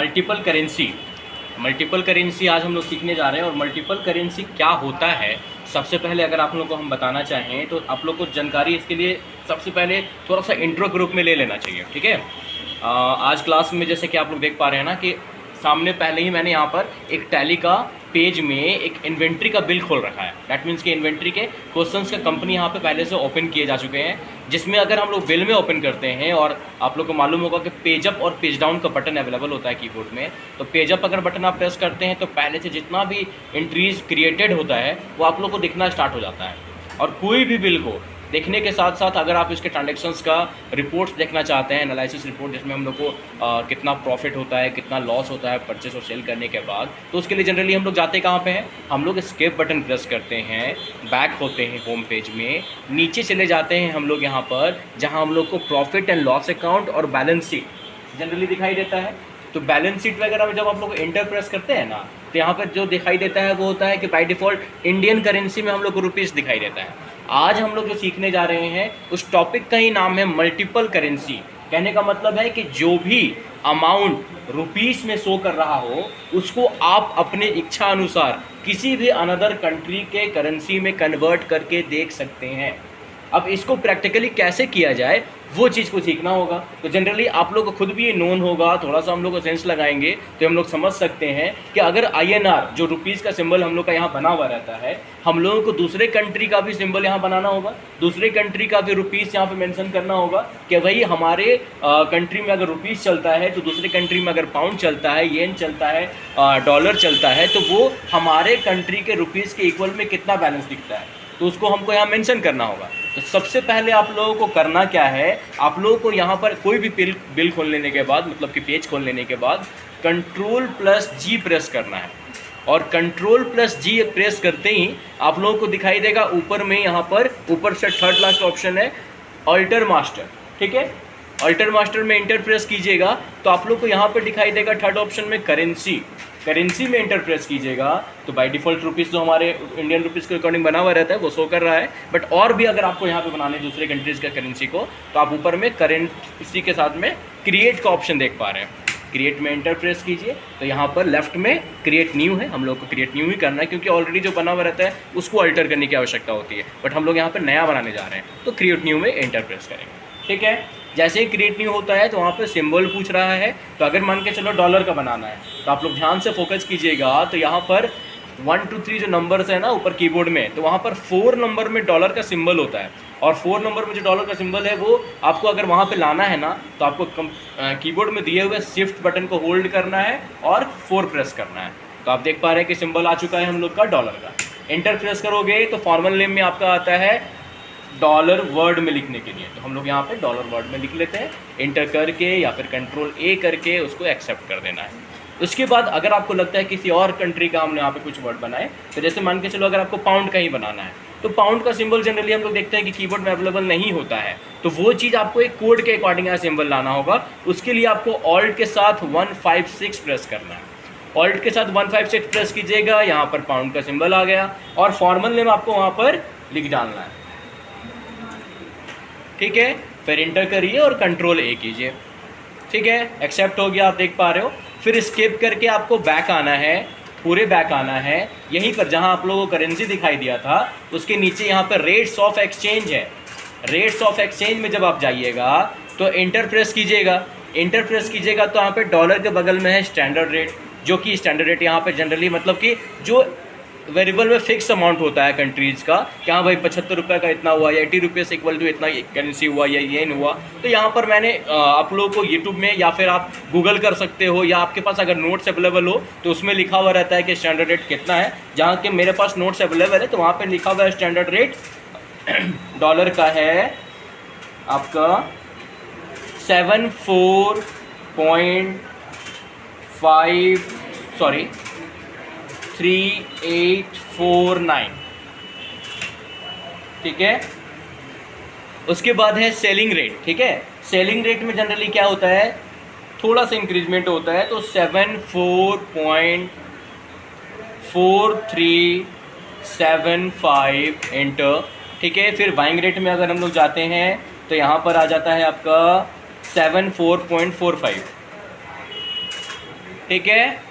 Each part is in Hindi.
मल्टीपल करेंसी आज हम लोग सीखने जा रहे हैं। और मल्टीपल करेंसी क्या होता है, सबसे पहले अगर आप लोग को हम बताना चाहें तो आप लोग को जानकारी इसके लिए सबसे पहले थोड़ा सा इंट्रो के रूप में ले लेना चाहिए। ठीक है, आज क्लास में जैसे कि आप लोग देख पा रहे हैं ना कि सामने पहले ही मैंने यहाँ पर एक टैली का पेज में एक इन्वेंट्री का बिल खोल रखा है। दैट मीन्स कि इन्वेंट्री के क्वेश्चंस का कंपनी यहाँ पे पहले से ओपन किए जा चुके हैं, जिसमें अगर हम लोग बिल में ओपन करते हैं और आप लोग को मालूम होगा कि पेज अप और पेज डाउन का बटन अवेलेबल होता है कीबोर्ड में। तो पेज अप अगर बटन आप प्रेस करते हैं तो पहले से जितना भी एंट्रीज क्रिएटेड होता है वो आप लोग को दिखना स्टार्ट हो जाता है। और कोई भी बिल को देखने के साथ साथ अगर आप इसके ट्रांजैक्शंस का रिपोर्ट्स देखना चाहते हैं, एनालिसिस रिपोर्ट जिसमें हम लोग को कितना प्रॉफिट होता है, कितना लॉस होता है परचेस और सेल करने के बाद, तो उसके लिए जनरली हम लोग जाते कहाँ पे हैं, हम लोग एस्केप बटन प्रेस करते हैं, बैक होते हैं होम पेज में, नीचे चले जाते हैं हम लोग यहाँ पर जहाँ हम लोग को प्रॉफिट एंड लॉस अकाउंट और बैलेंस शीट जनरली दिखाई देता है। तो बैलेंस शीट वगैरह में जब आप लोग एंटर प्रेस करते हैं ना, तो यहाँ पर जो दिखाई देता है वो होता है कि बाय डिफ़ॉल्ट इंडियन करेंसी में हम लोग को रुपीज़ दिखाई देता है। आज हम लोग जो सीखने जा रहे हैं उस टॉपिक का ही नाम है मल्टीपल करेंसी। कहने का मतलब है कि जो भी अमाउंट रुपीस में शो कर रहा हो उसको आप अपने इच्छा अनुसार किसी भी अनदर कंट्री के करेंसी में कन्वर्ट करके देख सकते हैं। अब इसको प्रैक्टिकली कैसे किया जाए वो चीज़ को सीखना होगा। तो जनरली आप लोग को खुद भी ये नोन होगा, थोड़ा सा हम लोग को सेंस लगाएंगे तो हम लोग समझ सकते हैं कि अगर INR जो रुपीज़ का सिंबल हम लोग का यहाँ बना हुआ रहता है, हम लोगों को दूसरे कंट्री का भी सिंबल यहाँ बनाना होगा, दूसरे कंट्री का भी रुपीज़ यहाँ पे मेंशन करना होगा कि भाई हमारे कंट्री में अगर रुपीज़ चलता है तो दूसरे कंट्री में अगर पाउंड चलता है, येन चलता है, डॉलर चलता है, तो वो हमारे कंट्री के रुपीज़ के इक्वल में कितना बैलेंस दिखता है, तो उसको हमको यहाँ मेंशन करना होगा। तो सबसे पहले आप लोगों को करना क्या है, आप लोगों को यहाँ पर कोई भी बिल खोल लेने के बाद, मतलब कि पेज खोल लेने के बाद Ctrl+G प्रेस करना है। और Ctrl+G प्रेस करते ही आप लोगों को दिखाई देगा ऊपर में, यहाँ पर ऊपर से थर्ड लास्ट ऑप्शन है अल्टर मास्टर। ठीक है, अल्टर मास्टर में इंटर प्रेस कीजिएगा तो आप लोग को यहाँ पर दिखाई देगा थर्ड ऑप्शन में करेंसी में इंटर प्रेस कीजिएगा तो बाय डिफ़ॉल्ट रुपीज़ जो हमारे इंडियन रुपीज़ के अकॉर्डिंग बना हुआ रहता है वो शो कर रहा है। बट और भी अगर आपको यहाँ पे बनाने दूसरे कंट्रीज़ का करेंसी को, तो आप ऊपर में करेंसी के साथ में क्रिएट का ऑप्शन देख पा रहे हैं। क्रिएट में इंटर प्रेस कीजिए तो यहाँ पर लेफ्ट में क्रिएट न्यू है, हम लोग को क्रिएट न्यू ही करना है क्योंकि ऑलरेडी जो बना हुआ रहता है उसको अल्टर करने की आवश्यकता होती है। बट हम लोग यहाँ पर नया बनाने जा रहे हैं तो क्रिएट न्यू में इंटर प्रेस करेंगे। ठीक है, जैसे ही क्रिएट न्यू होता है तो वहाँ पे सिंबल पूछ रहा है। तो अगर मान के चलो डॉलर का बनाना है तो आप लोग ध्यान से फोकस कीजिएगा, तो यहाँ पर 1 2 3 जो नंबर्स है ना ऊपर कीबोर्ड में, तो वहाँ पर 4 नंबर में डॉलर का सिंबल होता है। और 4 नंबर में जो डॉलर का सिंबल है वो आपको अगर वहाँ पे लाना है ना, तो आपको कीबोर्ड में दिए हुए शिफ्ट बटन को होल्ड करना है और 4 प्रेस करना है। तो आप देख पा रहे हैं कि सिंबल आ चुका है हम लोग का डॉलर का। इंटर प्रेस करोगे तो फॉर्मल नेम में आपका आता है डॉलर वर्ड में लिखने के लिए, तो हम लोग यहाँ पे डॉलर वर्ड में लिख लेते हैं। इंटर करके या फिर Ctrl+A करके उसको एक्सेप्ट कर देना है। उसके बाद अगर आपको लगता है किसी और कंट्री का हमने यहाँ पे कुछ वर्ड बनाए, तो जैसे मान के चलो अगर आपको पाउंड का ही बनाना है, तो पाउंड का सिंबल जनरली हम लोग देखते हैं कि कीबोर्ड में अवेलेबल नहीं होता है, तो वो चीज़ आपको एक कोड के अकॉर्डिंग यहाँ सिंबल लाना होगा। उसके लिए आपको ऑल्ट के साथ 156 प्रेस करना है। ऑल्ट के साथ 156 प्रेस कीजिएगा, यहाँ पर पाउंड का सिंबल आ गया और फॉर्मल नेम आपको वहाँ पर लिख डालना है। ठीक है, फिर इंटर करिए और Ctrl+A कीजिए। ठीक है, एक्सेप्ट हो गया, आप देख पा रहे हो। फिर स्किप करके आपको बैक आना है, पूरे बैक आना है। यहीं पर जहां आप लोगों को करेंसी दिखाई दिया था उसके नीचे यहाँ पर रेट्स ऑफ एक्सचेंज है। रेट्स ऑफ एक्सचेंज में जब आप जाइएगा तो इंटर प्रेस कीजिएगा। इंटर प्रेस कीजिएगा तो यहाँ पे डॉलर के बगल में है स्टैंडर्ड रेट, जो कि स्टैंडर्ड रेट यहाँ पे जनरली मतलब कि जो वेरिएबल में फिक्स अमाउंट होता है कंट्रीज़ का, क्या भाई 75 रुपये का इतना हुआ या 80 रुपये इक्वल टू इतना करेंसी हुआ या येन हुआ। तो यहाँ पर मैंने आप लोगों को यूट्यूब में या फिर आप गूगल कर सकते हो, या आपके पास अगर नोट्स अवेलेबल हो तो उसमें लिखा हुआ रहता है कि स्टैंडर्ड रेट कितना है। जहाँ के मेरे पास नोट्स अवेलेबल है तो वहाँ पर लिखा हुआ है स्टैंडर्ड रेट डॉलर का है आपका 3849। ठीक है, उसके बाद है सेलिंग रेट। ठीक है, सेलिंग रेट में जनरली क्या होता है, थोड़ा सा इंक्रीजमेंट होता है, तो 74.4375 एंटर। ठीक है, फिर बाइंग रेट में अगर हम लोग जाते हैं तो यहाँ पर आ जाता है आपका 74.45। ठीक है,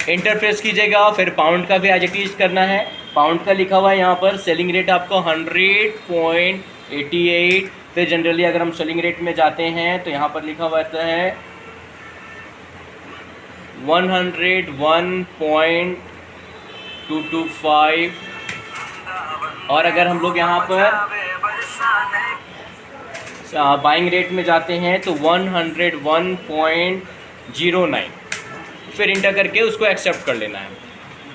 इंटर प्रेस कीजिएगा। फिर पाउंड का भी एज इट इज करना है। पाउंड का लिखा हुआ है यहाँ पर, सेलिंग रेट आपको 100.88। फिर जनरली अगर हम सेलिंग रेट में जाते हैं तो यहाँ पर लिखा हुआ है 101.225। और अगर हम लोग यहाँ पर बाइंग रेट में जाते हैं तो 101.09। फिर इंटर करके उसको एक्सेप्ट कर लेना है।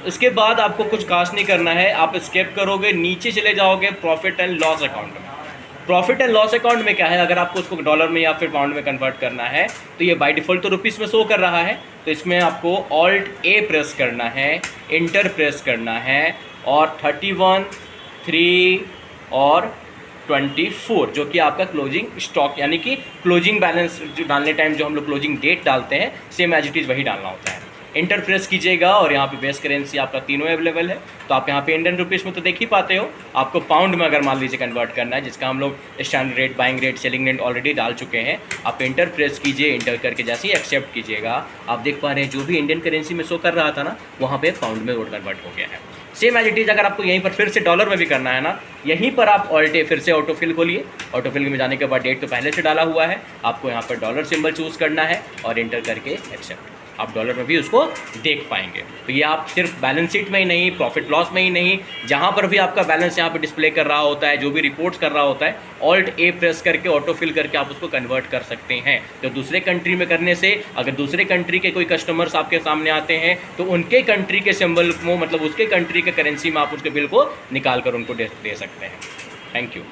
इसके बाद आपको कुछ खास नहीं करना है, आप स्केप करोगे, नीचे चले जाओगे प्रॉफिट एंड लॉस अकाउंट में। प्रॉफिट एंड लॉस अकाउंट में क्या है, अगर आपको उसको डॉलर में या फिर पाउंड में कन्वर्ट करना है तो ये बाय डिफ़ॉल्ट तो रुपीस में शो कर रहा है, तो इसमें आपको ऑल्ट ए प्रेस करना है, इंटर प्रेस करना है और 31, 3 और 24 जो कि आपका क्लोजिंग स्टॉक यानी कि क्लोजिंग बैलेंस जो डालने टाइम जो हम लोग क्लोजिंग डेट डालते हैं सेम एज इट इज़ वही डालना होता है। इंटर प्रेस कीजिएगा और यहाँ पे बेस करेंसी आपका तीनों अवेलेबल है। तो आप यहाँ पे इंडियन रुपीस में तो देख ही पाते हो, आपको पाउंड में अगर मान लीजिए कन्वर्ट करना है जिसका हम लोग standard rate, buying rate, selling rate already डाल चुके हैं। आप इंटर प्रेस कीजिए, इंटर करके जैसे ही एक्सेप्ट कीजिएगा आप देख पा रहे हैं जो भी इंडियन करेंसी में शो कर रहा था ना वहाँ पर पाउंड में वोट कन्वर्ट हो गया है। सेम एज इट इज़ अगर आपको यहीं पर फिर से डॉलर में भी करना है ना, यहीं पर आप ऑल्टे फिर से ऑटोफिल खोलिए। ऑटोफिल में जाने के बाद डेट तो पहले से डाला हुआ है, आपको यहाँ पर डॉलर सिंबल चूज़ करना है और इंटर करके एक्सेप्ट। आप डॉलर में भी उसको देख पाएंगे। तो ये आप सिर्फ बैलेंस शीट में ही नहीं, प्रॉफिट लॉस में ही नहीं, जहाँ पर भी आपका बैलेंस यहाँ पर डिस्प्ले कर रहा होता है, जो भी रिपोर्ट्स कर रहा होता है, ऑल्ट ए प्रेस करके ऑटोफिल करके आप उसको कन्वर्ट कर सकते हैं। तो दूसरे कंट्री में करने से अगर दूसरे कंट्री के कोई कस्टमर्स आपके सामने आते हैं तो उनके कंट्री के सिंबल को, मतलब उसके कंट्री के करेंसी में आप उसके बिल को निकाल कर उनको दे सकते हैं। Thank you.